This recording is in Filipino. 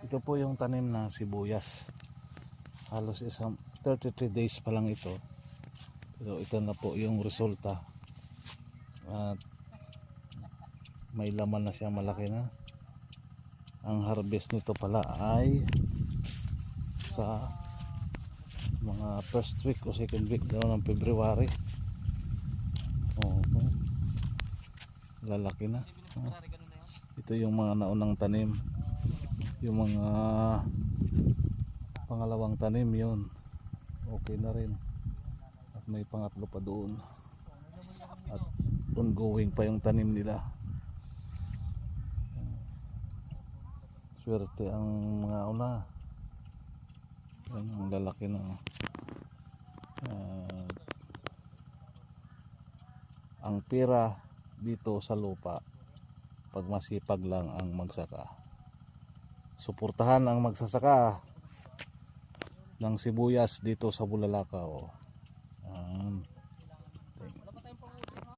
Ito po yung tanim na sibuyas. Halos isang 33 days pa lang ito. Pero ito na po yung resulta. At may laman na siya, malaki na. Ang harvest nito pala ay sa mga first week o second week daw ng February. Lalaki na. Ito yung mga naunang tanim. Yung mga pangalawang tanim yun, okay na rin. At may pangatlo pa doon. At ongoing pa yung tanim nila. Swerte ang mga una. Yan ang lalaki na. Ang pira dito sa lupa, pag masipag lang ang magsaka. Suportahan ang magsasaka ng sibuyas dito sa Bulalakaw.